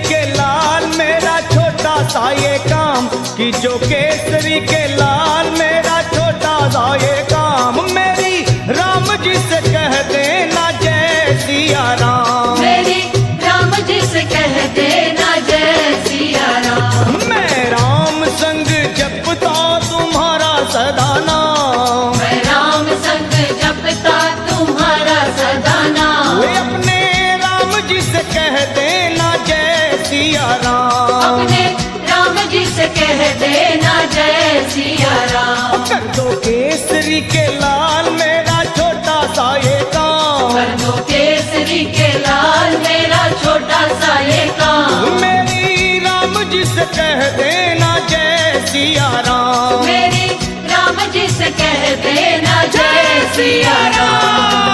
के लाल मेरा छोटा सा ये काम, कि जो केसरी के लाल मेरा छोटा सा ये काम, मेरी राम जी से कह देना जय सिया राम, मेरी राम जी से कह देना जय सिया राम। मैं राम संग जपता तुम्हारा सदा नाम, मैं राम संग जपता तुम्हारा सदा नाम। वे अपने राम जी से कह देना जय सिया राम, अपने राम जी से कह देना जय सिया राम। कर दो केसरी के लाल मेरा छोटा सा ये काम, कर दो केसरी के लाल मेरा छोटा सा ये काम, मेरी राम जी से कह देना जय सिया राम, मेरी राम जी से कह देना जय सिया राम।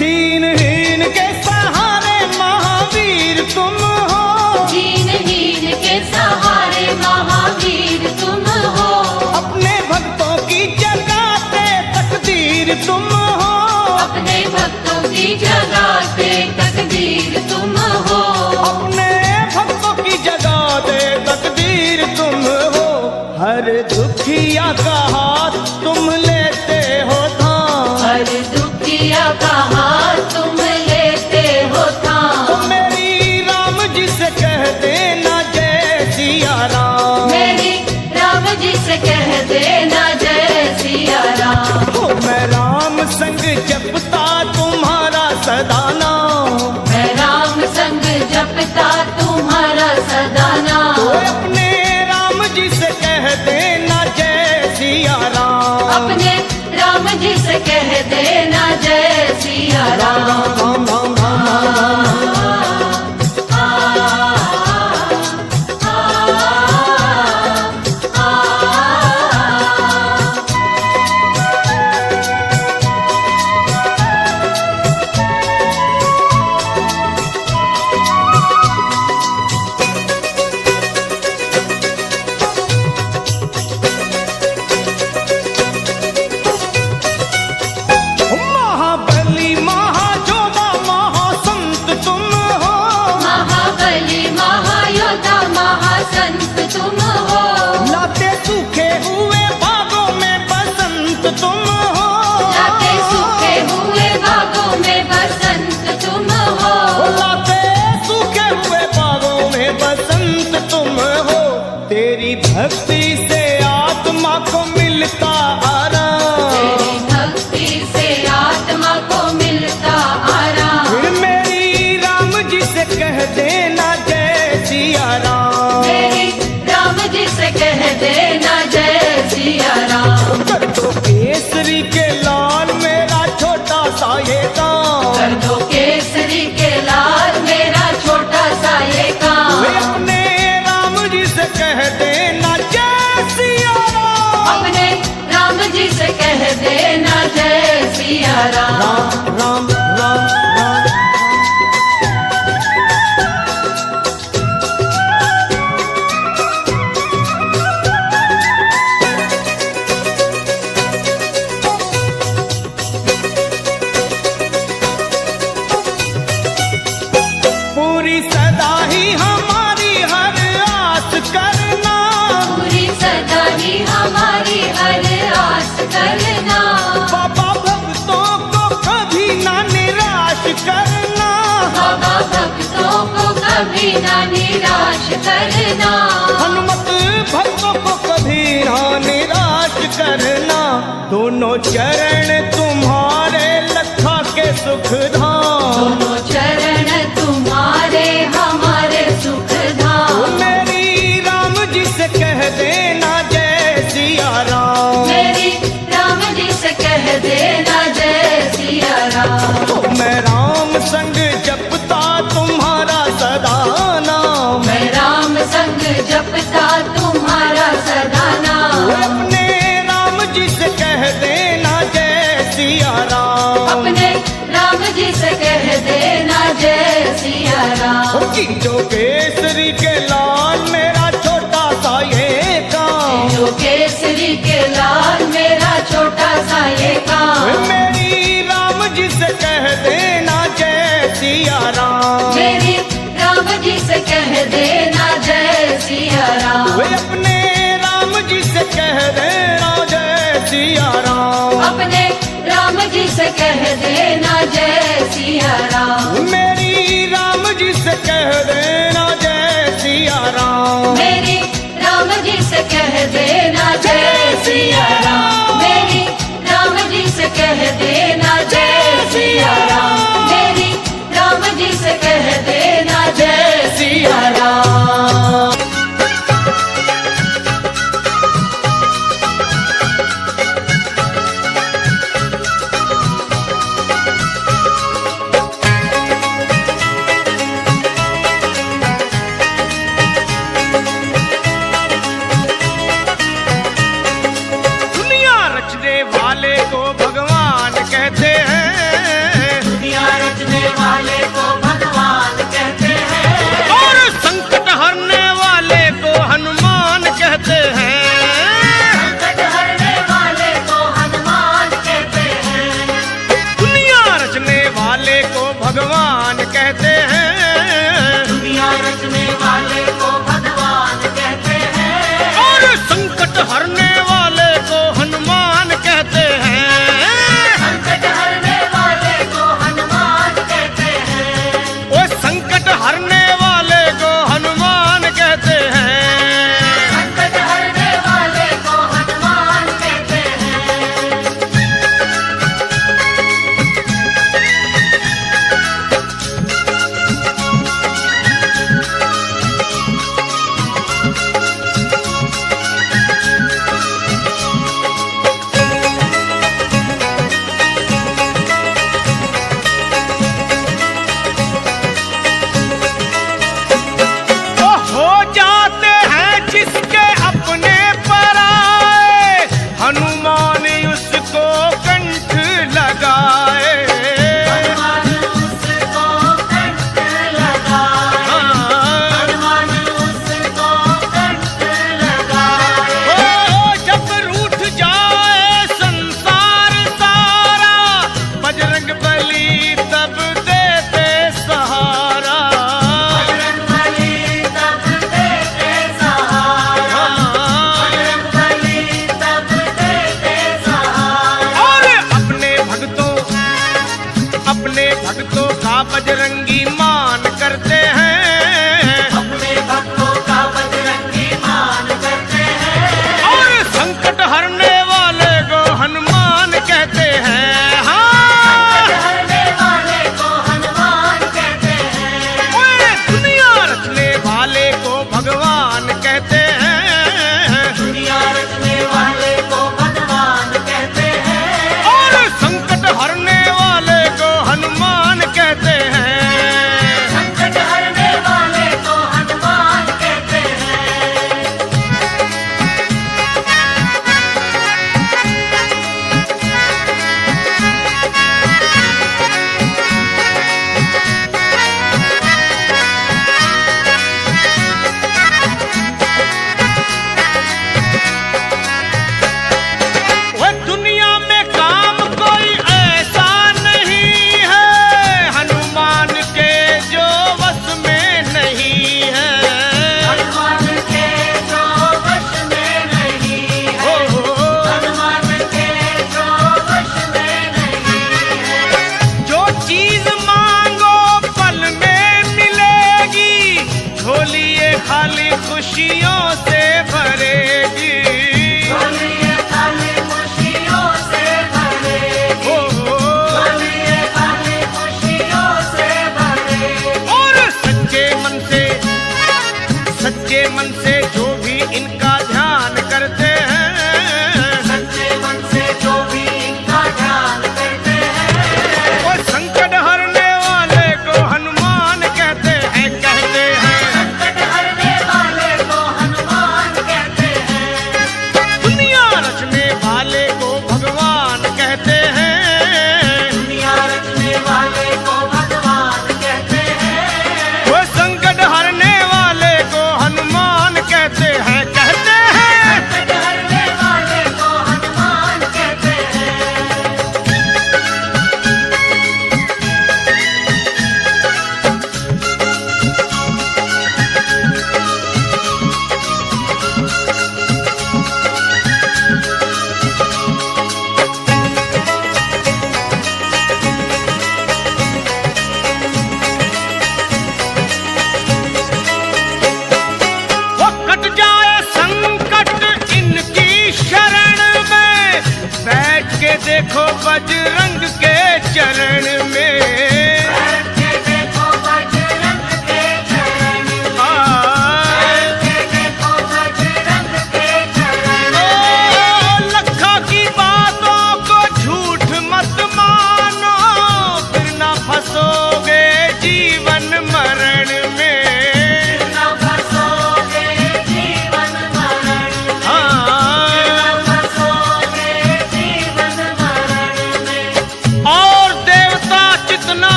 दीनहीन के सहारे महावीर तुम हो, दीनहीन के सहारे महावीर तुम हो, अपने भक्तों की जगाते तकदीर तुम हो, अपने भक्तों की जगाते तकदीर तुम हो, अपने भक्तों की जगाते तकदीर तुम हो, हर दुखिया का हाथ तुम लेते हो थाम, हर दुखिया का हाथ तुम लेते हो थाम। तो मेरी राम जी से कह देना जय सिया राम, मेरी राम जी से कह देना जय सिया राम। तो मैं राम संग जपता तुम्हारा सदा नाम, मैं राम संग जपता तुम्हारा सदा तो नाम। अपने राम जी से कह देना जय सिया राम, अपने राम जी से कह देना जय सिया राम। राम राम राम राम महाबली महाजोधा महासंत तुम हो, महाबली महायोद्धा महासंत तुम हो, लाते सूखे हुए बागों में बसंत तुम हो, लाते सूखे हुए बागों में बसंत तुम हो, लाते सूखे हुए बागों में बसंत तुम हो, तेरी भक्ति से आत्मा को मिलता आराम, तेरी भक्ति से आत्मा को मिलता आराम। फिर मेरी राम जी से कह देना जय सिया राम, मेरी राम जी से कह देना जय सिया राम। कर दो केसरी के लाल मेरा छोटा सा ये काम, कर दो केसरी के लाल मेरा छोटा सा ये काम, वे अपने राम जी से कह देना जय सिया राम, अपने राम जी से कह देना जय सिया राम। राम राम राम राम पूरी सदा ही हमारी हर आस करना, पूरी सदा ही हमारी हर आस करना, बाबा भक्तों को कभी ना निराश करना, बाबा भक्तों को कभी ना निराश करना, हनुमत भक्तों को कभी ना निराश करना, दोनों चरण तुम्हारे लखा के सुख धाम, दोनों चरण तुम्हारे हमारे सुख धाम। मेरी राम जी से कह देना जय सिया राम, मेरी राम जी से कह देना जय सिया राम। तो मैं राम संग जपता तुम्हारा सदा नाम, मैं राम संग जपता तुम्हारा सदा नाम। अपने राम जी से कह देना जय कि जो केसरी के लाल मेरा छोटा सा ये काम, जो केसरी के लाल मेरा छोटा सा ये काम, मेरी राम जी से कह देना जय सिया राम, मेरी राम जी से कह देना जय सिया राम, वे अपने राम जी से कह देना जय सिया राम, अपने राम जी से कह देना जय सिया राम, मेरी राम जी से कह देना जय सिया राम, मेरी राम जी से कह देना जय सिया राम, मेरी राम जी से कह देना जय सिया राम, मेरी राम जी से कह देना जय सिया राम। दुनिया रचने वाले को भगवान कहते हैं, दुनिया रचने वाले को भगवान कहते हैं, और संकट हरने वाले को हनुमान कहते हैं, संकट हरने वाले को हनुमान कहते हैं, दुनिया रचने वाले को भगवान कहते हैं, दुनिया रचने वाले को भगवान कहते हैं, और संकट हरने वाले को हनुमान कहते हैं, संकट हरने वाले को हनुमान कहते हैं, वो संकट हरने वाले को हनुमान कहते हैं। संकट हरने वाले को हनुमान कहते हैं। वो हो जाते हैं जिसके अपने पराए, हनुमान उसको कंठ लगाए। हनुमान उसको कंठ लगाए, हाँ। हनुमान उसको कंठ लगाए, ओ जब रूठ जाए संसार सारा, बजरंग बली तब देते सहारा। बजरंग बली तब देते सहारा, बजरंग बली तब देते सहारा, और अपने भक्तों का बजरंगी मान करते हैं, अपने भक्तों का बजरंगी मान करते हैं, और संकट हरने वाले को हनुमान कहते हैं। हाँ, संकट हरने वाले को हनुमान कहते हैं, ओए दुनिया रचने वाले को भगवान कहते हैं, दुनिया रचने वाले को भगवान कहते हैं, और संकट हरने वाले को हनुमान कहते हैं।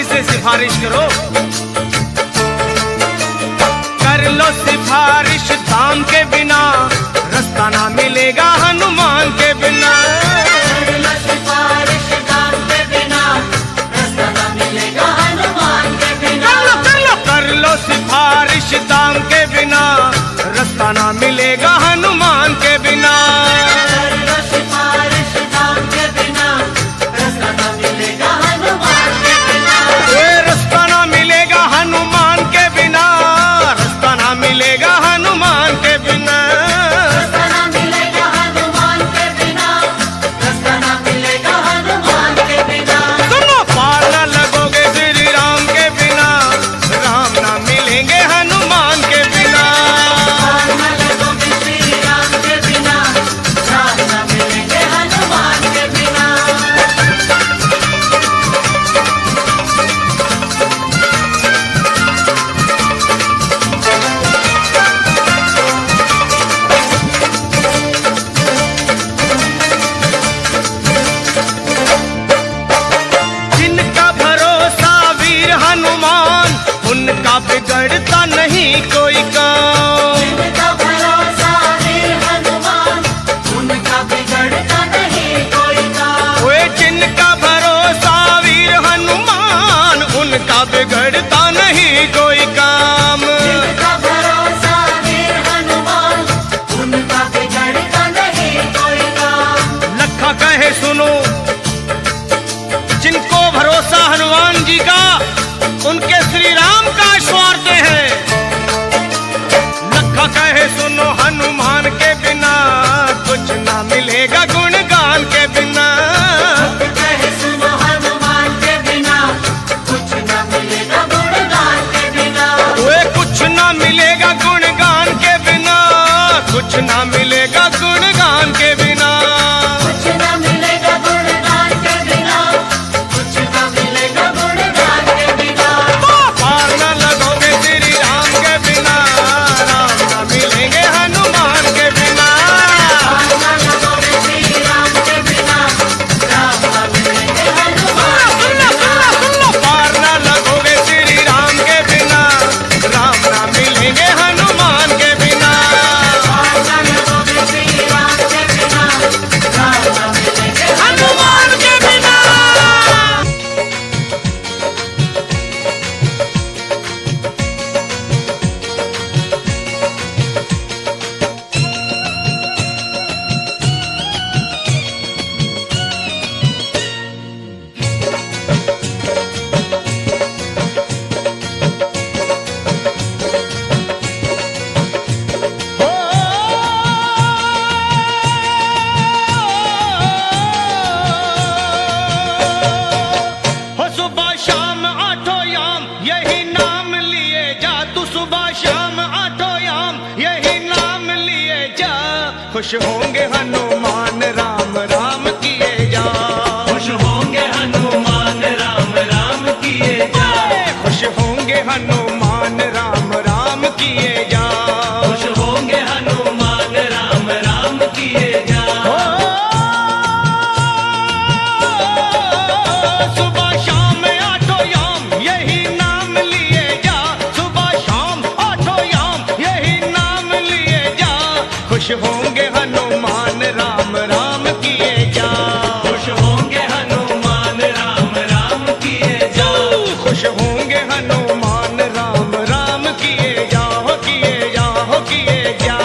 जी से सिफारिश करो। कर लो सिफारिश दाम के बिना, रास्ता ना मिलेगा हनुमान के बिना। कर लो सिफारिश दाम के बिना, रास्ता ना मिलेगा हनुमान के बिना। कर लो सिफारिश दाम के बिना, रास्ता ना मिलेगा हनुमान के बिना। कर लो सिफारिश दाम के बिना, रास्ता ना मिलेगा हनुमान के बिना। रास्ता ना मिलेगा हनुमान के बिना, रास्ता ना मिलेगा हनुमान के बिना। रास्ता ना मिलेगा हनुमान के बिना, रास्ता ना मिलेगा हनुमान के बिना। सुनो, पार ना लगोगे श्री राम के बिना, राम ना मिलेंगे हनुमान के बिना। पार न लगोगे श्री राम के बिना, राम न मिलेंगे हनुमान के बिना। जिनका भरोसा वीर हनुमान, उनका बिगड़ता नहीं कोई काम। जिनका भरोसा वीर हनुमान, उनका बिगड़ता नहीं कोई काम। ओए जिनका भरोसा वीर हनुमान, उनका बिगड़ता नहीं कोई काम। जिनका भरोसा वीर हनुमान, उनका बिगड़ता नहीं कोई काम। लखा कहे सुनो, जिनको भरोसा हनुमान जी का, उनके श्री राम का स्वार्थ है। लखा कहे सुनो, हनुमान के बिना कुछ ना मिलेगा गुणगान के बिना। कहे सुनो हनुमान के बिना, कुछ न मिलेगा गुणगान के बिना। वे कुछ ना मिलेगा गुणगान के बिना, कुछ ना मिलेगा गुणगान के बिना। कुछ न मिलेगा गुणगान के बिना, कुछ न मिलेगा गुणगान के बिना। पार न लगोगे श्री राम के बिना, राम ना मिलेंगे हनुमान के बिना। पार न लगोगे श्री राम के बिना, राम न मिलेंगे हनुमान के बिना। पार न लगोगे श्री राम के बिना, राम ना मिलेंगे हनुमान के बिना। पार न लगोगे श्री राम के बिना, राम न मिलेंगे हनुमान के बिना। हो सुबह शाम आठों याम यही नाम लिए जा, तू सुबह शाम आठों याम यही नाम लिए जा। खुश होंगे हनुमान राम राम किए जा। खुश होंगे हनुमान राम राम किए जा। खुश होंगे हनुमान राम राम किए जा। खुश होंगे हनुमान राम राम किए जा। सुबह शाम आठों याम यही नाम लिए जा। सुबह शाम आठों याम यही नाम लिए जा। खुश होंगे हनुमान राम राम किए जा। खुश होंगे हनुमान राम राम किए जा। खुश होंगे हनुमान राम राम किए जा। हो किए जा, हो किए जा।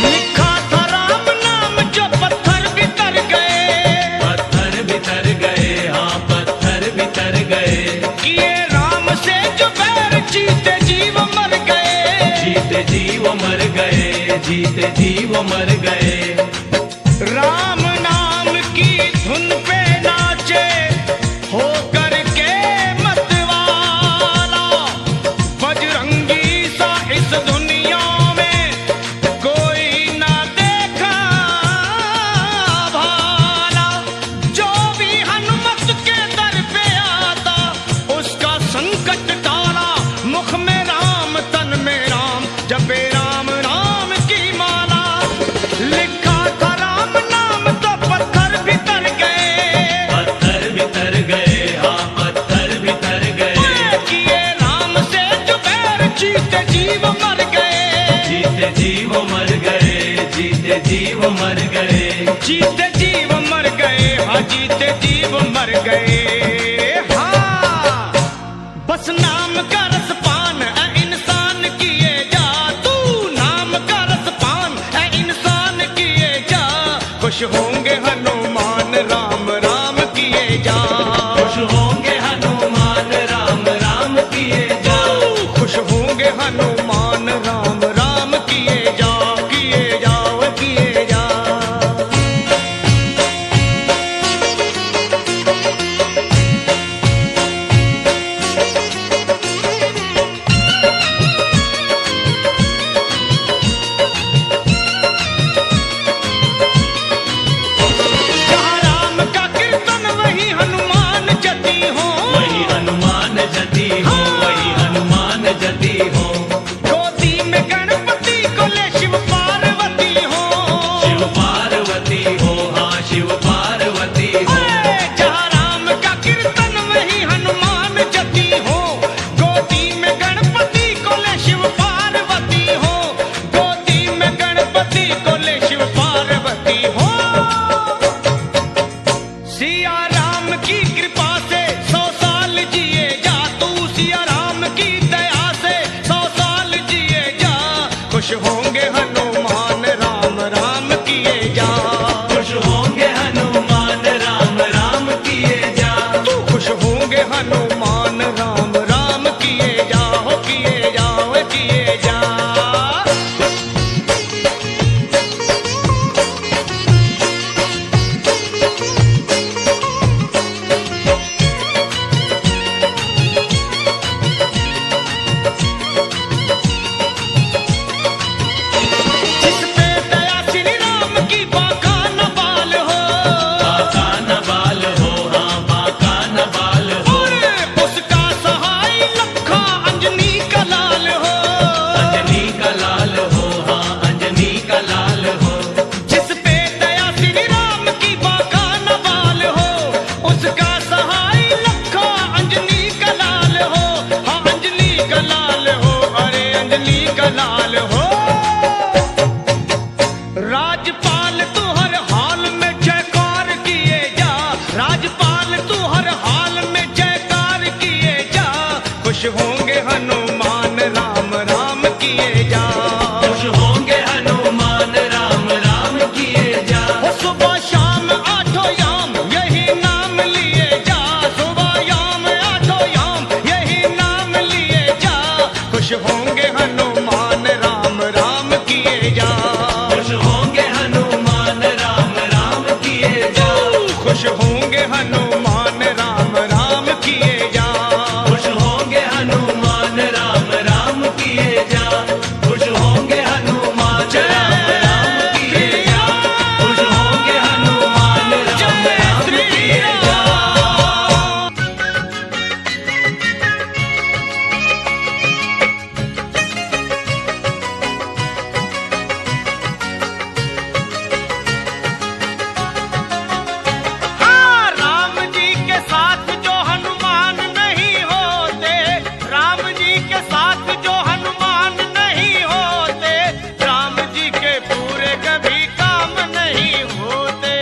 लिखा था राम नाम जो पत्थर बितर गए। पत्थर बितर गए, हाँ पत्थर बितर गए। किए राम से जो बैर जीते जीव मर गए। जीते जीव मर गए, जीते जीव मर गए। राम नाम की धुन पे नाचे हो करके मतवाला। बजरंगी सा इस दुनिया में कोई ना देखा भाला। जो भी हनुमत के दर पे हनुमान राम राम किए जाओ किए जाओ किए जा। राजपाल तू हर हाल में जयकार किए जा, राजपाल तू हर हाल में जयकार किए जा। खुश होंगे हनुमान राम राम किए जा, खुश होंगे हनुमान राम राम किए जा। सुबह शाम आठों याम यही नाम लिए जा, सुबह याम आठों याम यही नाम लिए जा। खुश होंगे हनुमान राम राम किए जा, खुश होंगे हनुमान राम राम किए जा। खुश होंगे हनुमान राम राम किए जा, खुश होंगे हनुमान राम राम किए जा। खुश होंगे हनुमान राम राम किए जा। खुश होंगे हनुमान राम राम किए जा। हाँ, राम जी के साथ जो हनुमान नहीं होते, राम जी के साथ जो हनुमान नहीं होते, राम जी के पूरे कभी काम नहीं होते।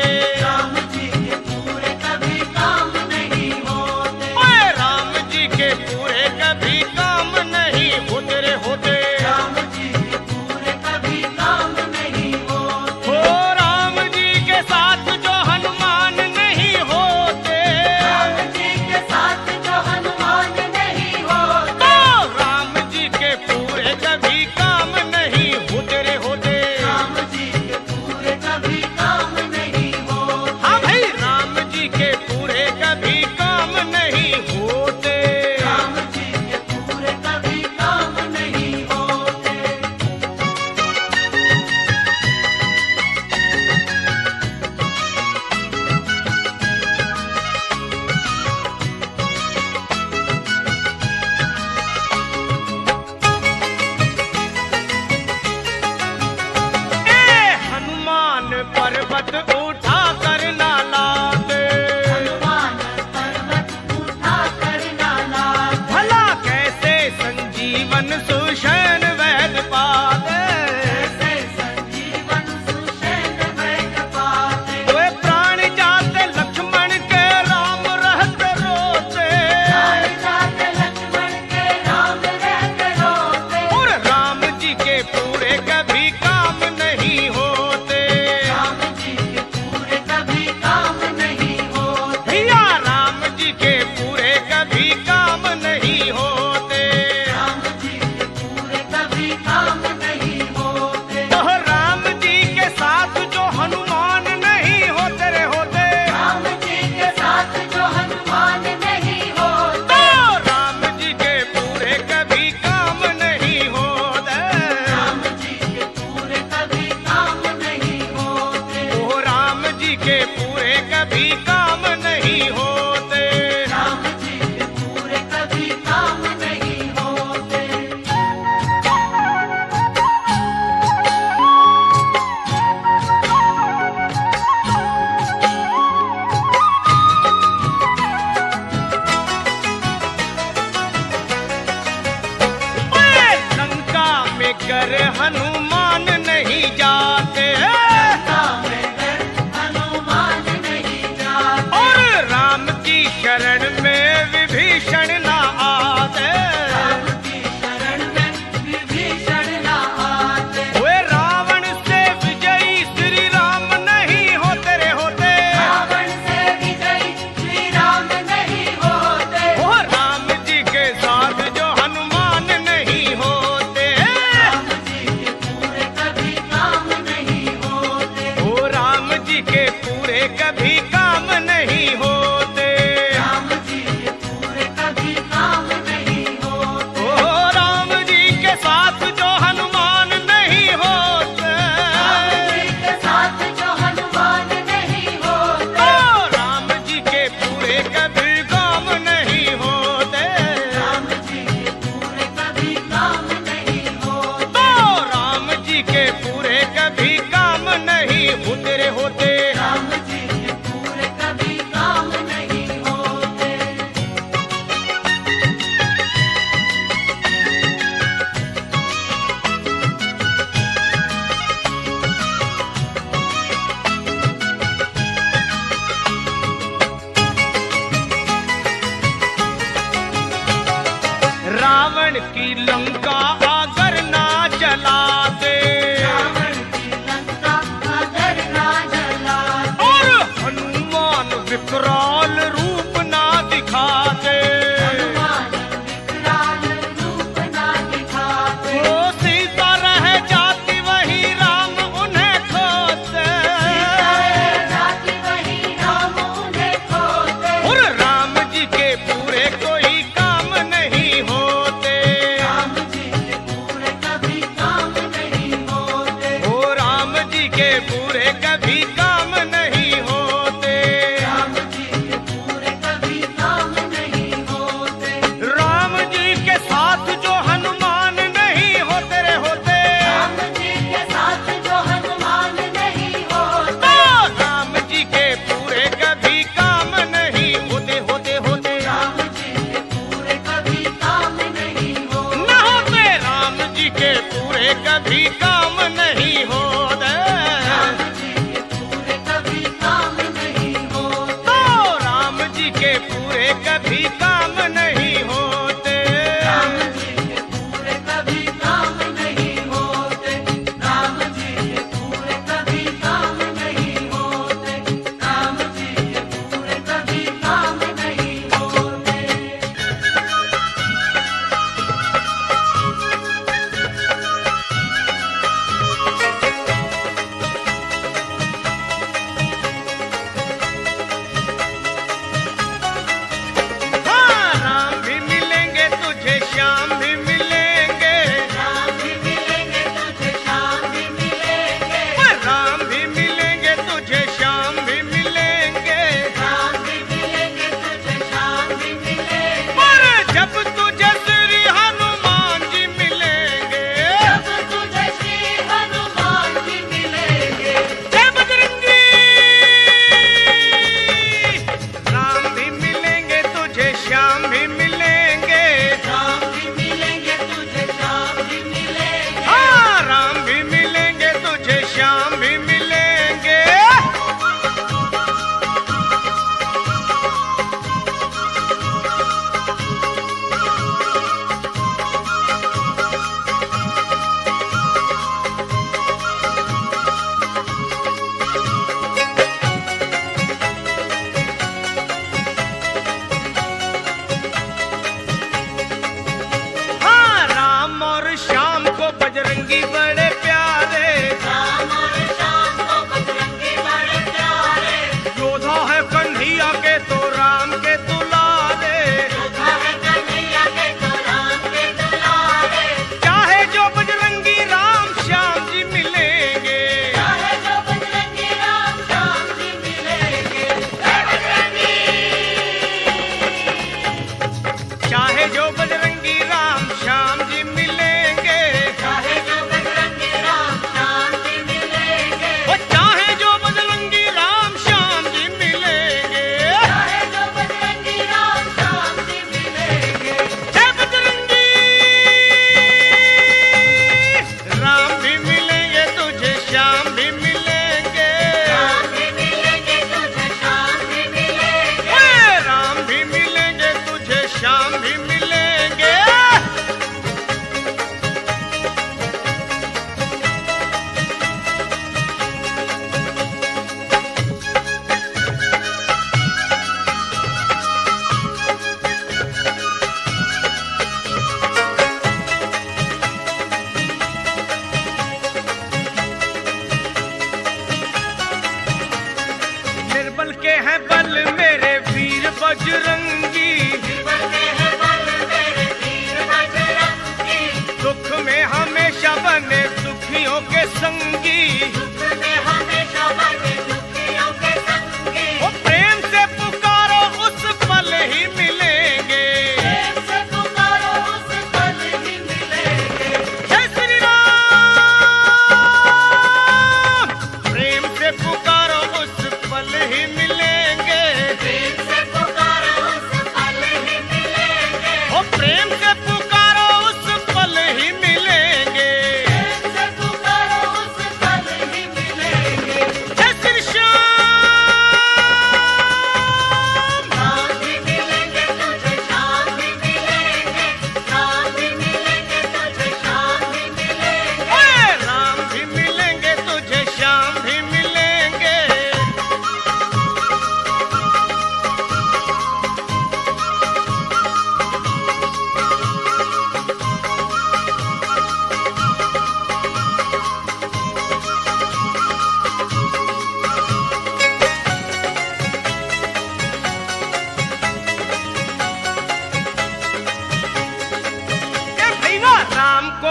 राम जी के पूरे कभी काम नहीं होते। ओए राम जी के पूरे कभी काम नहीं होते रे होते। राम जी के पूरे कभी काम नहीं होते। हो राम जी के साथ जो हनुमान नहीं होते, राम जी के साथ जो हनुमान नहीं होते। तो राम जी के पूरे कभी काम नहीं होते रे होते। राम जी के पूरे कभी काम नहीं होते। हाँ भाई, राम जी के पूरे कभी काम नहीं होते। राम जी के पूरे कभी काम नहीं होते। हनुमान पर्वत उठा कर ना लाते, हनुमान पर्वत उठा कर ना लाते। भला कैसे संजीवन सुषैण वैद पाते। ऐसे संजीवन सुषैण वैद पाते। वे प्राण जाते लक्ष्मण के राम रहते रोते, प्राण जाते लक्ष्मण के राम रहते रोते। और राम जी के पूरे कभी काम नहीं होते। राम जी के पूरे कभी काम नहीं होते। भैया राम जी के पूरे कभी काम नहीं होते। राम जी के पूरे कभी काम नहीं होते। तो राम जी के साथ जो हनुमान नहीं होते रे होते, राम जी के साथ जो हनुमान नहीं होते। तो राम जी के पूरे कभी काम नहीं होते। राम जी के पूरे कभी काम नहीं होते। ओ राम जी के पूरे कभी काम नहीं होते। राम जी के पूरे कभी काम नहीं होते। ओए, लंका में कर हनुमान नहीं जाते, राम में हनुमान नहीं जाते। और राम की शरण में विभीषण ना आते। राम की शरण में विभीषण ना आते। वे रावण से विजयी श्री राम नहीं होते रे होते। रावण से विजयी श्री राम नहीं होते। ओ रावण की लंका अगर ना जलाते, रावण की लंका अगर ना जलाते, और हनुमान विकराल रूप ना दिखाते, हनुमान विकराल रूप ना दिखाते, वो सीता रह जाती वही राम उन्हें खोते, सीता रह जाती वही राम उन्हें खोते, और राम जी के पूरे कोई काम नहीं होते, राम जी के पूरे कभी काम नहीं होते, ओ राम जी के पूरे कभी काम नहीं होते। राम जी के पूरे कभी काम नहीं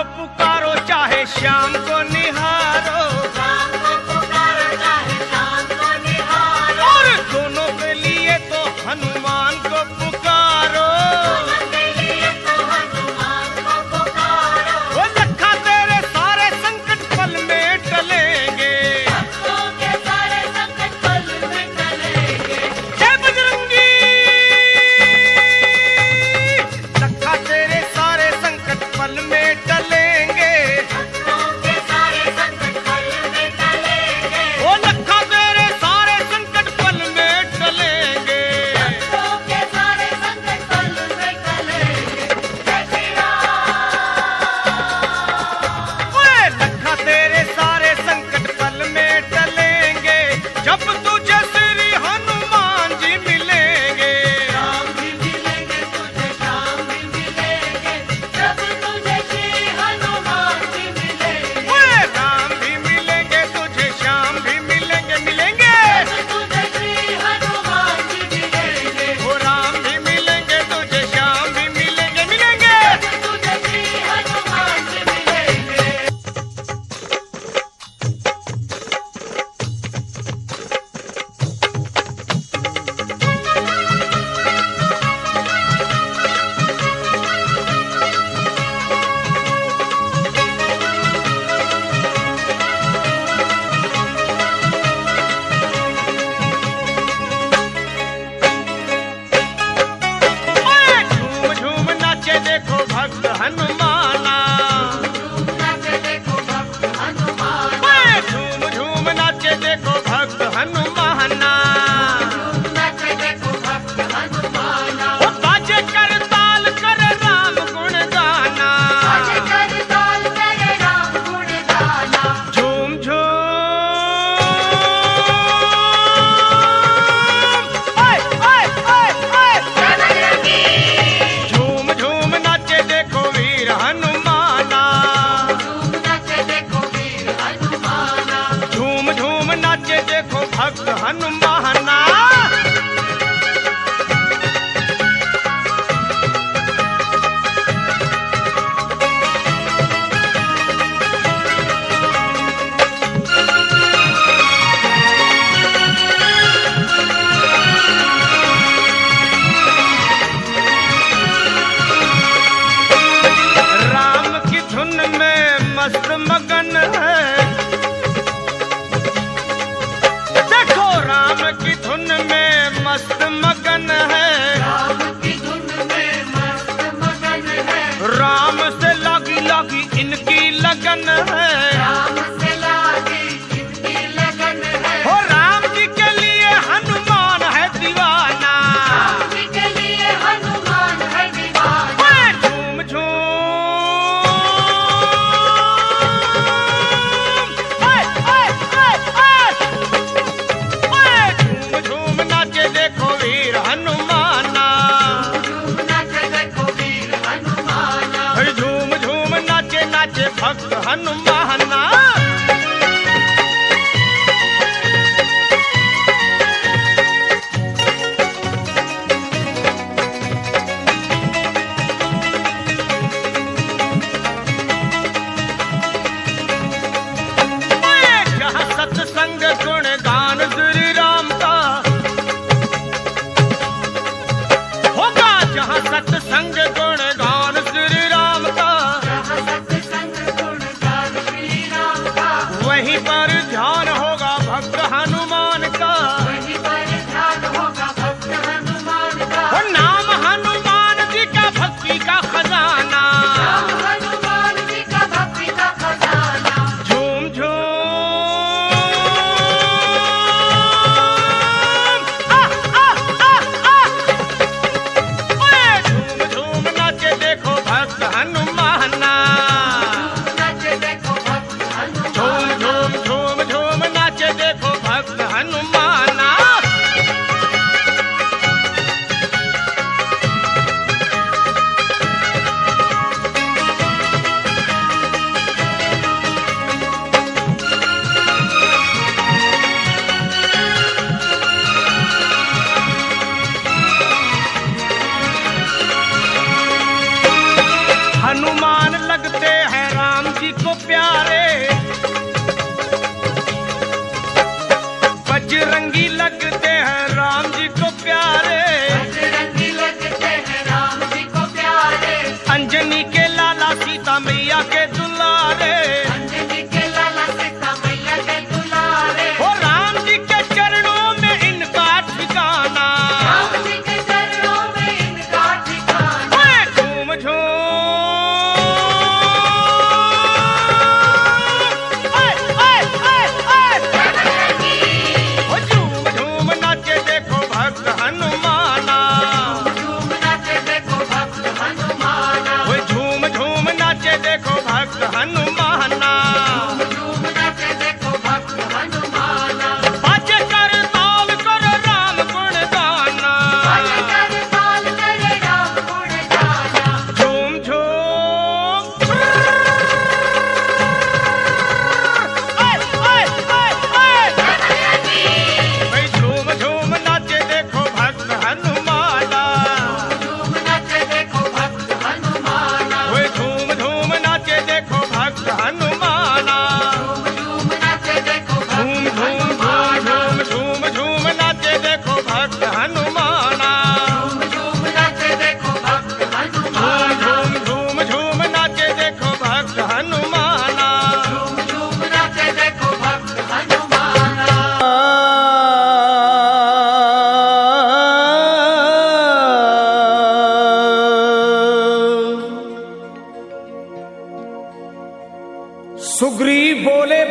को पुकारो चाहे शाम को निहारो, राम को पुकारो चाहे शाम को निहारो, और दोनों के लिए तो हनुमान को पुकारो। दोनों के लिए तो हनुमान को पुकारो। वो लखा तेरे सारे संकट पल में टलेंगे, भक्तों के सारे संकट पल में टलेंगे। जय बजरंगी। लखा तेरे सारे संकट पल में टलेंगे, भक्तों के सारे संकट पल में टलेंगे। वो लखा तेरे सारे संकट पल में टलेंगे। भक्तों के सारे संकट पल में टलेंगे। जय श्री राम। ओए लखा तेरे सारे संकट पल में टलेंगे, जब तुझे श्री हनुमान जी मिलेंगे। राम भी मिलेंगे तुझे, श्याम भी मिलेंगे, जब तुझे श्री हनुमान जी मिलेंगे। ओए राम भी मिलेंगे तुझे, श्याम भी मिलेंगे, मिलेंगे। जब तुझे श्री हनुमान जी मिलेंगे। वो राम भी मिलेंगे तुझे, श्याम भी मिलेंगे, मिलेंगे। जब तुझे श्री हनुमान जी मिलेंगे। ओए झूम झूम नाचे देखो भक्त हनुमाना। झूम नाचे देखो भक्त हनुमान। ओए झूम झूम नाचे देखो भक्त हनुमाना। झूम नाचे देखो भक्त हनुमान। वो बाजे कर ताल कर राम गुण गाना। आज कर ताल करे राम गुण गाना। झूम झूम ओए ओए ओए ओए जय बजरंगी। झूम झूम नाचे देखो वीर हनुमाना। झूम नाचे देखो वीर हनुमान। झूम झूम नाचे देखो भक्त हनुमाना। राम की धुन में मस्त मगन है, देखो राम की धुन में मस्त मगन है। राम की धुन में मस्त मगन है। राम से लागी लागी इनकी लगन है। राम से लागी इनकी लगन है। हो राम जी के लिए हनुमान है दीवाना। राम जी के लिए हनुमान है दीवाना। ओए झूम झूम ओए ओए ओए ओए ओए झूम झूम नाचे देखो वीर हनुमाना। झूम नाचे देखो वीर हनुमान। ओए झूम झूम नाचे नाचे भक्त हनुमाना। ओए जहाँ सत्संग गुण गान श्री राम का होगा, जहाँ सत्संग गुण गान श्री राम का, जहाँ सत्संग गुण गान श्री राम का। वहीं पर ध्यान होगा भक्त हनुमान का। वहीं पर ध्यान होगा भक्त हनुमान का। वो नाम हनुमान जी का भक्ति का खजाना। राम हनुमान जी का भक्ति का खजाना। झूम झूम आ आ आ आ ओए झूम झूम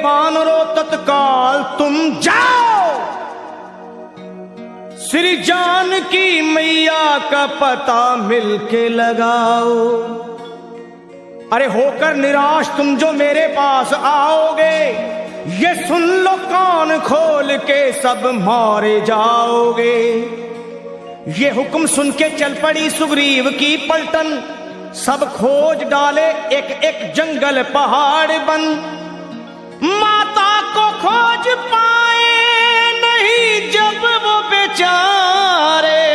बानरों तत्काल तुम जाओ, श्री जानकी मैया का पता मिलके लगाओ। अरे होकर निराश तुम जो मेरे पास आओगे, ये सुन लो कान खोल के सब मारे जाओगे। ये हुक्म सुन के चल पड़ी सुग्रीव की पलटन, सब खोज डाले एक एक जंगल पहाड़ बन। माता को खोज पाए नहीं जब वो बेचारे,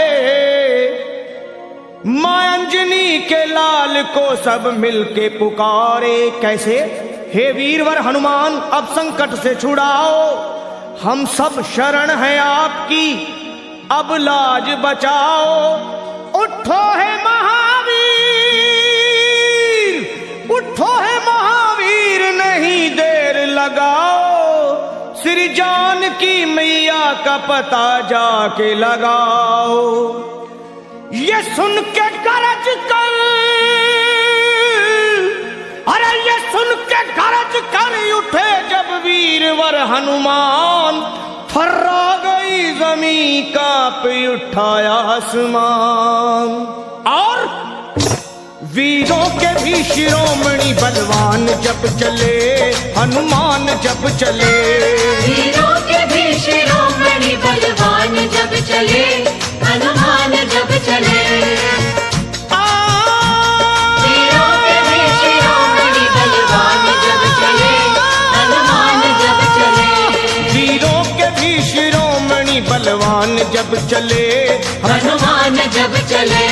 मां अंजनी के लाल को सब मिलके पुकारे। कैसे? हे वीरवर हनुमान अब संकट से छुड़ाओ, हम सब शरण हैं आपकी, अब लाज बचाओ। उठो है महावीर, उठो है महावीर, नहीं देर लगाओ, श्री जानकी मैया का पता जाके लगाओ। ये सुन के गरज कर, अरे ये सुन के गरज कर उठे जब वीरवर हनुमान, फर्रा गई जमी कांप उठाया आसमान। और वीरों के भी शिरोमणि बलवान जब चले, हनुमान जब चले। वीरों के भी शिरोमणि बलवान जब चले, हनुमान जब चले। वीरों के भी शिरोमणि बलवान जब चले, हनुमान जब चले। वीरों के भी शिरोमणि बलवान जब चले, हनुमान जब चले।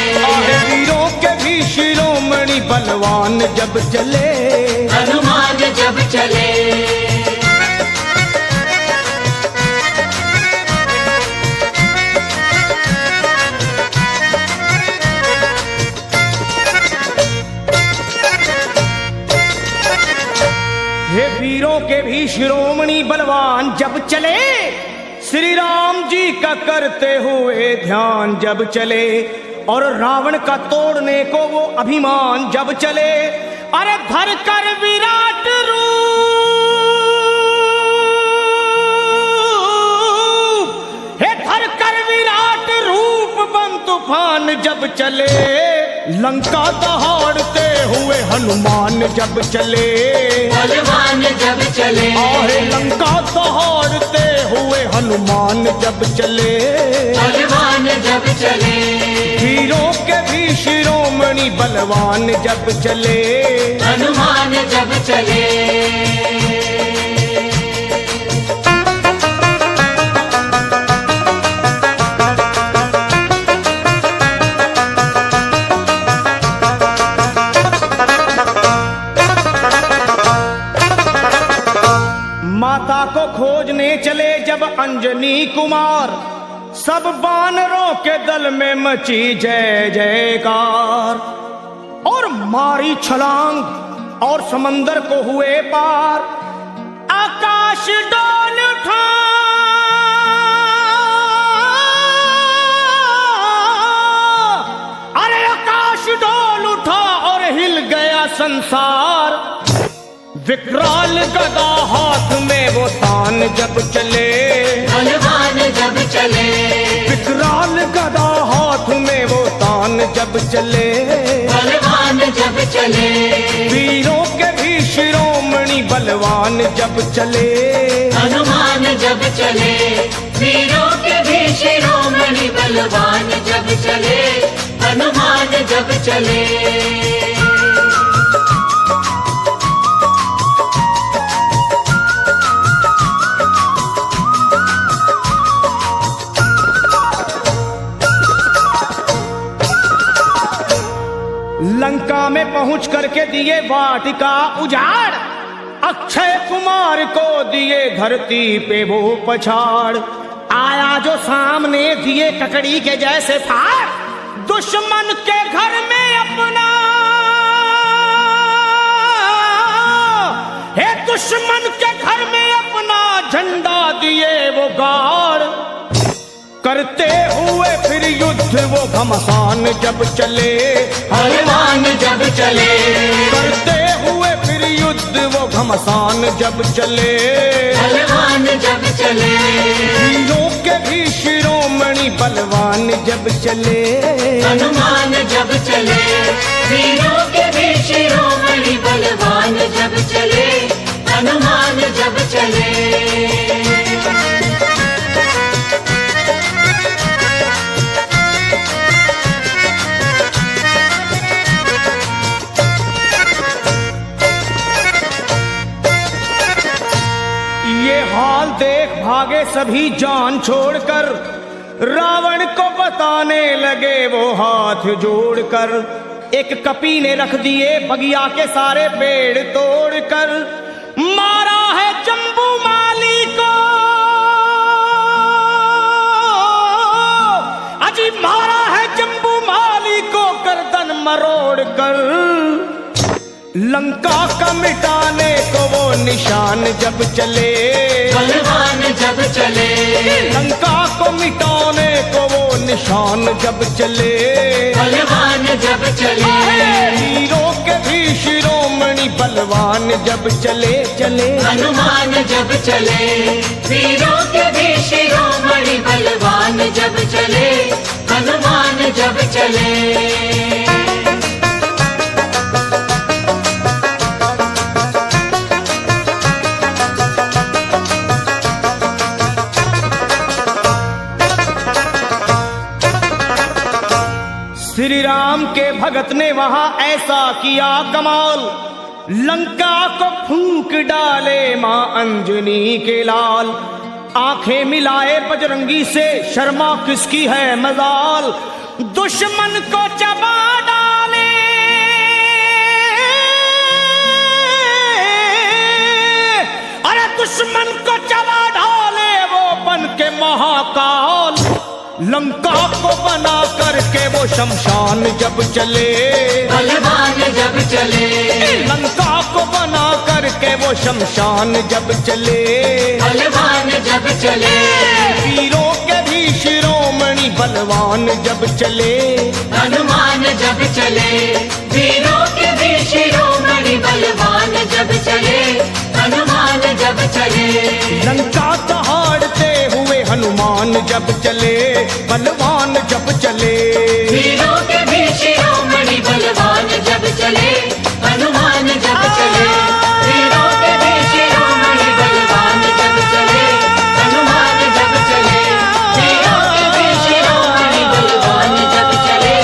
वीरों के भी शिरोमणि बलवान जब चले, हनुमान जब चले। हे वीरों के भी शिरोमणि बलवान जब चले, श्री राम जी का करते हुए ध्यान जब चले, और रावण का तोड़ने को वो अभिमान जब चले। अरे धर कर विराट रूप, हे धर कर विराट रूप बन तूफान जब चले, लंका दहाड़ते हुए हनुमान जब चले। बलवान जब चले। आहे लंका दहाड़ते हुए हनुमान जब चले, बलवान जब चले। वीरों के भी शिरोमणि बलवान जब चले, हनुमान जब चले। माता को खोजने चले जब अंजनी कुमार, सब बानरों के दल में मची जय जयकार। और मारी छलांग और समंदर को हुए पार, आकाश डोल उठा, अरे आकाश डोल उठा और हिल गया संसार। विकराल गदा हाथ में वो तान जब चले, बलवान जब चले। विकराल गदा हाथ में वो तान जब चले, बलवान जब चले। वीरों के भी शिरोमणि बलवान जब चले, हनुमान जब चले। वीरों के भी शिरोमणि बलवान जब चले, हनुमान जब चले। लंका में पहुंच करके दिए वाटिका उजाड़, अक्षय कुमार को दिए धरती पे वो पछाड़। आया जो सामने दिए ककड़ी के जैसे फाड़, दुश्मन के घर में अपना, हे दुश्मन के घर में अपना झंडा दिए वो गाड़। करते हुए फिर युद्ध वो घमसान जब चले, हनुमान जब चले। करते हुए फिर युद्ध वो घमसान जब चले, बलवान जब चले, वीरों के भी शिरोमणि बलवान जब चले, हनुमान जब चले, वीरों के भी शिरोमणि बलवान जब चले, हनुमान जब चले। ये हाल देख भागे सभी जान छोड़कर, रावण को बताने लगे वो हाथ जोड़कर। एक कपी ने रख दिए बगिया के सारे पेड़ तोड़कर, मारा है जम्बू माली को, अजी मारा है जम्बू माली को गर्दन मरोड़ कर। लंका का मिटाने को वो निशान जब चले, बलवान जब चले, लंका को मिटाने को वो निशान जब चले, बलवान जब चले, वीरों के भी शिरोमणि बलवान जब चले चले, हनुमान जब चले, वीरों के भी शिरोमणि बलवान जब चले, हनुमान जब चले। श्री राम के भगत ने वहां ऐसा किया कमाल, लंका को फूंक डाले मां अंजनी के लाल। आंखें मिलाए बजरंगी से, शर्मा किसकी है मजाल, दुश्मन को चबा डाले, अरे दुश्मन को चबा डाले वो बन के महाकाल। लंका को बना करके वो शमशान जब चले, बलवान जब चले, लंका को बना करके वो शमशान जब चले, बलवान जब चले, वीरों के भी शिरोमणि बलवान जब चले, हनुमान जब चले, वीरों के भी शिरोमणि बलवान जब चले, हनुमान जब चले। लंका दहाड़ते हुए हनुमान जब चले, बलवान जब चले, वीरों के भी शिरोमणि बलवान जब चले, हनुमान जब चले, वीरों के भी शिरोमणि बलवान जब चले, हनुमान जब चले, वीरों के भी शिरोमणि बलवान जब चले,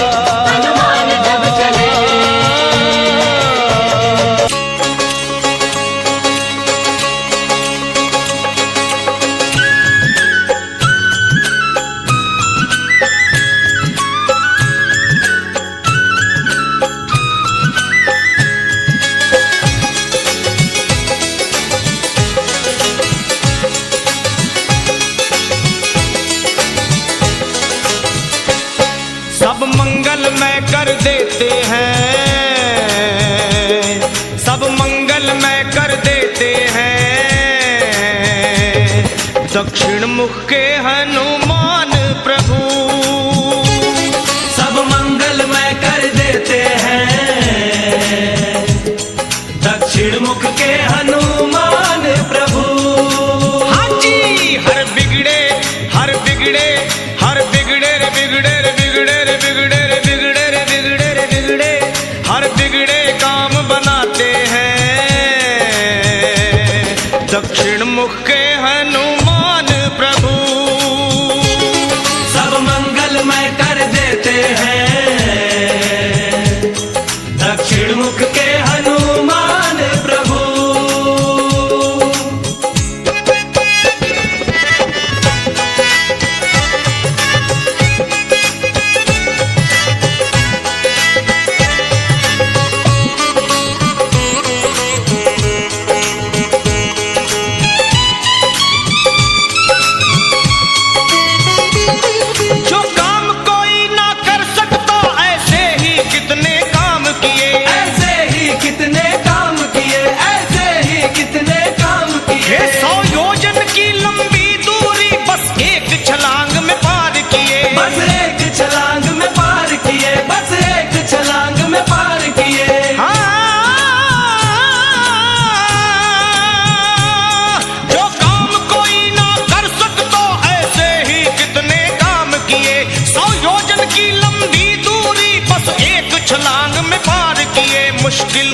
में पार किए, मुश्किल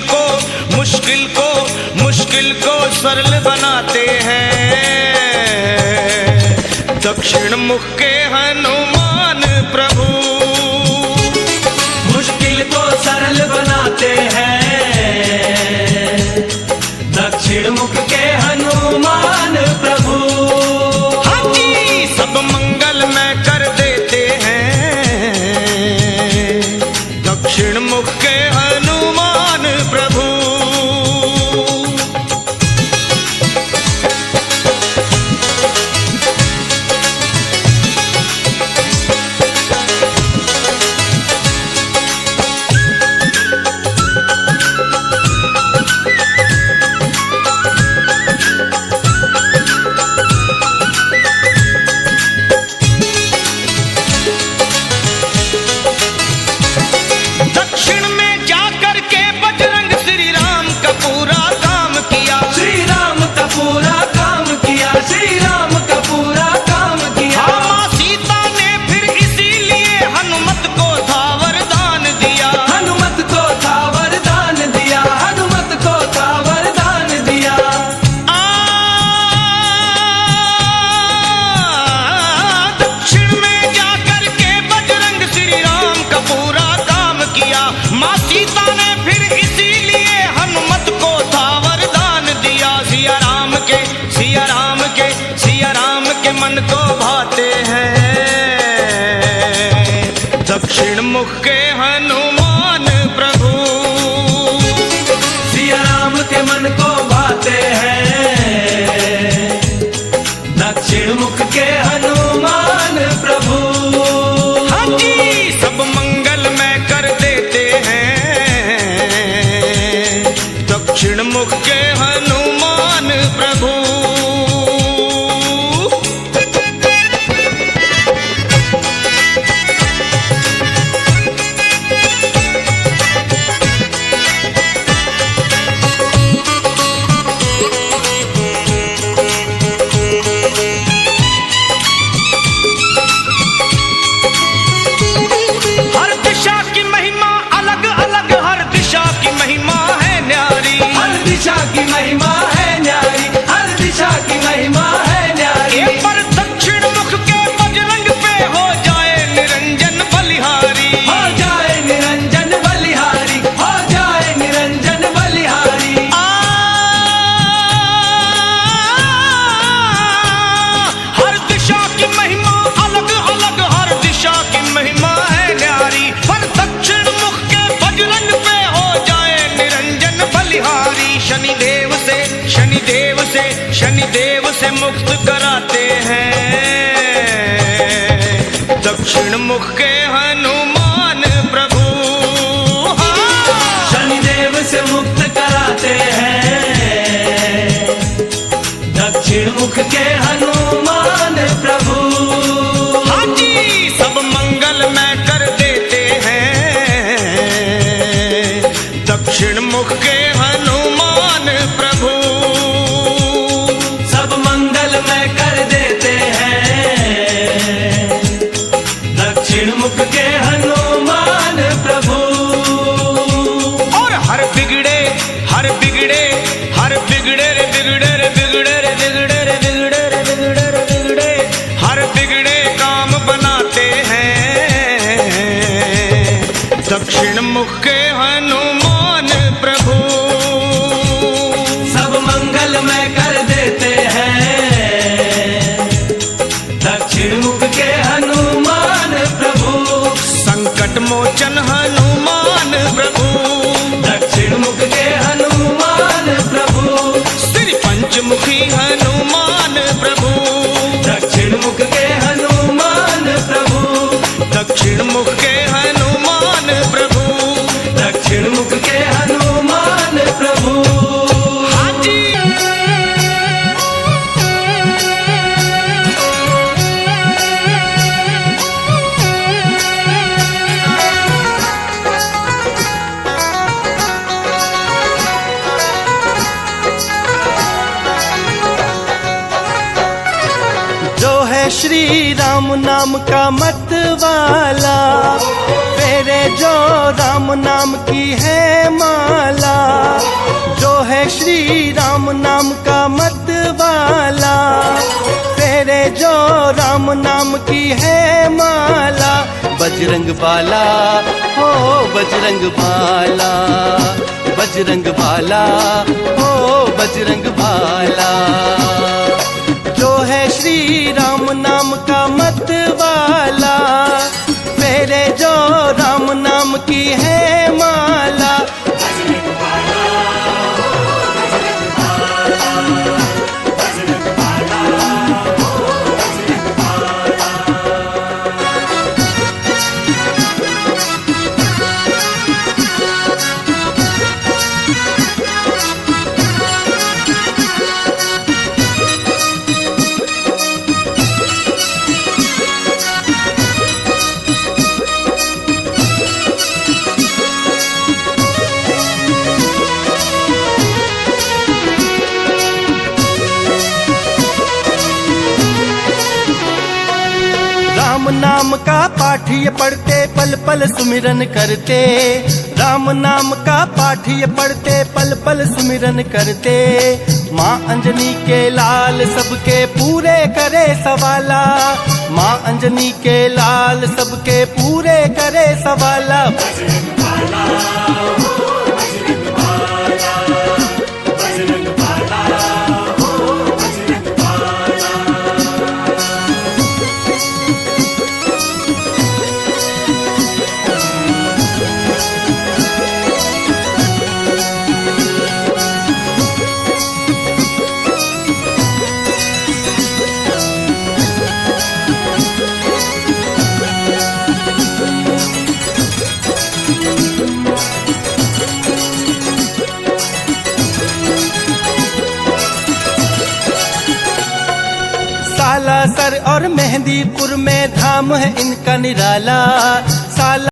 को सरल बनाते हैं। दक्षिण मुख के हनुमान प्रभु मुश्किल को सरल बनाते हैं। दक्षिण मुख के हनुमान प्रभु हाँ जी सब मंगल में कर देते हैं। दक्षिण मुख के हनुमान प्रभु मन को भाते हैं। दक्षिण मुख के हनुमान प्रभु सिया राम के मन को भाते हैं। दक्षिण मुख के हनुमान प्रभु हाँ जी सब मंगल में कर देते हैं। दक्षिण मुख के हनुमान प्रभु शनिदेव से मुक्त कराते हैं। दक्षिण मुख के हनुमान प्रभु हाँ। शनिदेव से मुक्त कराते हैं। दक्षिण मुख के हनुमान प्रभु हाँ जी सब मंगल में कर देते हैं। दक्षिण मुख के हनुमान प्रभु मुख के हनुमान प्रभु और हर बिगड़े हर बिगड़े काम बनाते हैं। दक्षिण मुख के हनुमान प्रभु सब मंगल में कर देते हैं। दक्षिण मुख के हनुमान संकट मोचन हनुमान प्रभु दक्षिण मुख के हनुमान प्रभु श्री पंचमुखी हनुमान प्रभु दक्षिण मुख के हनुमान प्रभु दक्षिण मुख के हनुमान प्रभु दक्षिण मुख के हनुमान प्रभु हाँ जी श्री राम नाम का मत वाला, फेरे जो राम नाम की राम नाम की है माला, बजरंग बाला हो बजरंग बाला, बजरंग बाला हो बजरंग बाला। जो है श्री राम नाम का मत वाला, मेरे जो राम नाम की है माला। राम नाम का पाठ ये पढ़ते पल पल सुमिरन करते, राम नाम का पाठ ये पढ़ते पल पल सुमिरन करते। माँ अंजनी के लाल सबके पूरे करे सवाला, माँ अंजनी के लाल सबके पूरे करे सवाला। सालासर और मेहंदीपुर में धाम है इनका निराला।